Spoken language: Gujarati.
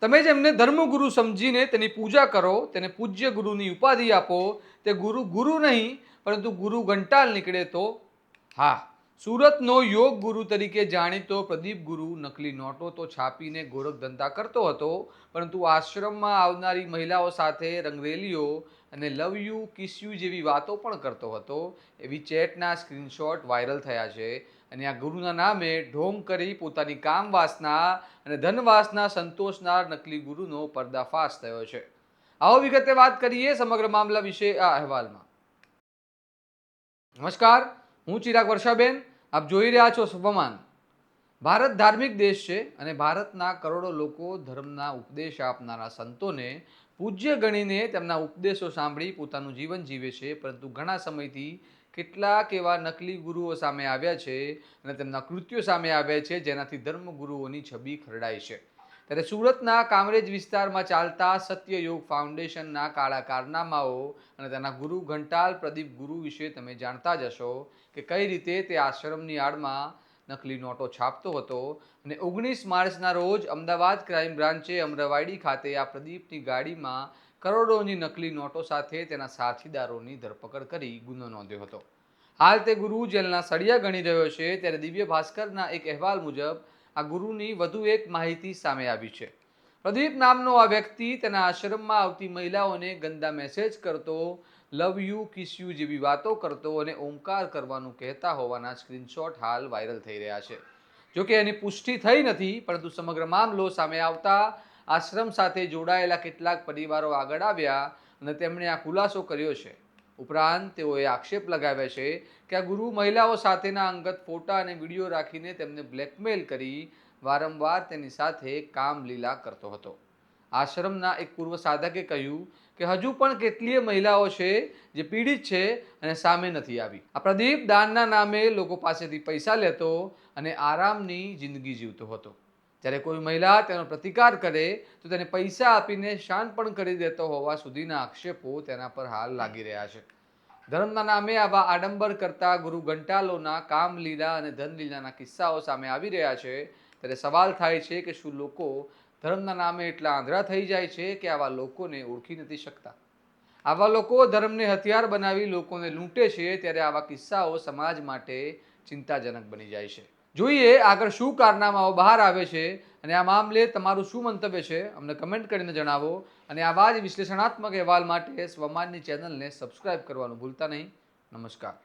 તમે જ એમને ધર્મગુરુ સમજીને તેની પૂજા કરો, તેને પૂજ્ય ગુરુની ઉપાધિ આપો, તે ગુરુ ગુરુ નહીં પરંતુ ગુરુ ઘંટાલ નીકળે તો હા. સુરતનો યોગ ગુરુ તરીકે જાણીતો પ્રદીપ ગુરુ નકલી નોટો તો છાપીને ગોરખ ધંધા કરતો હતો, પરંતુ આશ્રમમાં આવનારી મહિલાઓ સાથે રંગરેલીઓ અને લવ યુ કિસ યુ જેવી વાતો પણ કરતો હતો. એવી ચેટના સ્ક્રીનશોટ વાયરલ થયા છે. અને આ ગુરુના નામે ઢોંગ કરી પોતાની કામ વાસના અને ધન વાસના સંતોષનાર નકલી ગુરુનો પર્દાફાશ થયો છે. આવો વિગતે વાત કરીએ સમગ્ર મામલા વિશે આ અહેવાલમાં. નમસ્કાર, હું ચિરાગ વર્ષાબેન, આપ જોઈ રહ્યા છો સ્વમાન. ભારત ધાર્મિક દેશ છે અને ભારતના કરોડો લોકો ધર્મના ઉપદેશ આપનારા સંતોને પૂજ્ય ગણીને તેમના ઉપદેશો સાંભળી પોતાનું જીવન જીવે છે. પરંતુ ઘણા સમયથી કેટલાક એવા નકલી ગુરુઓ સામે આવ્યા છે અને તેમના કૃત્યો સામે આવ્યા છે જેનાથી ધર્મગુરુઓની છબી ખરડાય છે. ત્યારે સુરતના કામરેજ વિસ્તારમાં ચાલતા સત્યયોગ ફાઉન્ડેશનના કાળા કારનામાઓ અને તેના ગુરુ ઘંટાલ પ્રદીપ ગુરુ વિશે તમે જાણતા જ હશો કે કઈ રીતે તે આશ્રમની આડમાં નકલી નોટો છાપતો હતો. અને 19 માર્ચના રોજ અમદાવાદ ક્રાઇમ બ્રાન્ચે અમરાવાડી ખાતે આ પ્રદીપની ગાડીમાં કરોડોની નકલી નોટો સાથે તેના સાથીદારોની ધરપકડ કરી ગુનો નોંધ્યો હતો. હાલ તે ગુરુ જેલના સળિયા ગણી રહ્યો છે. ત્યારે દિવ્ય ભાસ્કરના એક અહેવાલ મુજબ આ ગુરુની વધુ એક માહિતી સામે આવી છે. પ્રદીપ નામનો આ વ્યક્તિ તેના આશ્રમમાં આવતી મહિલાઓને ગંદા મેસેજ કરતો, લવ યુ કિસ યુ જેવી વાતો કરતો અને ઓમકાર કરવાનું કહેતા હોવાના સ્ક્રીનશોટ હાલ વાયરલ થઈ રહ્યા છે. જોકે એની પુષ્ટિ થઈ નથી, પરંતુ સમગ્ર મામલો સામે આવતા આશ્રમ સાથે જોડાયેલા કેટલાક પરિવારો આગળ આવ્યા અને તેમણે આ ખુલાસો કર્યો છે. ઉપરાંત તેઓએ આક્ષેપ લગાવ્યા છે કે આ ગુરુ મહિલાઓ સાથેના અંગત ફોટા અને વિડીયો રાખીને તેમને બ્લેકમેલ કરી વારંવાર તેની સાથે કામલીલા કરતો હતો. આશ્રમના એક પૂર્વ સાધકે કહ્યું કે હજુ પણ કેટલીય મહિલાઓ છે જે પીડિત છે અને સામે નથી આવી. આ પ્રદીપ દાનના નામે લોકો પાસેથી પૈસા લેતો અને આરામની જિંદગી જીવતો હતો. જ્યારે કોઈ મહિલા તેનો પ્રતિકાર કરે તો તેને પૈસા આપીને શાંત પણ કરી દેતો હોવા સુધીના આક્ષેપો તેના પર હાલ લાગી રહ્યા છે. ધર્મના નામે આવા આડંબર કરતા ગુરુ ઘંટાલોના કામલીલા અને ધનલીલાના કિસ્સાઓ સામે આવી રહ્યા છે. ત્યારે સવાલ થાય છે કે શું લોકો ધર્મના નામે એટલા આંધળા થઈ જાય છે કે આવા લોકોને ઓળખી નથી શકતા? આવા લોકો ધર્મને હથિયાર બનાવી લોકોને લૂંટે છે. ત્યારે આવા કિસ્સાઓ સમાજ માટે ચિંતાજનક બની જાય છે. જોઈએ આગળ શું કારનામાઓ બહાર આવે છે અને આ મામલે તમારું શું મંતવ્ય છે અમને કમેન્ટ કરીને જણાવો. અને આવા જ વિશ્લેષણાત્મક અહેવાલ માટે સ્વમાનની ચેનલને સબસ્ક્રાઇબ કરવાનું ભૂલતા નહીં. નમસ્કાર.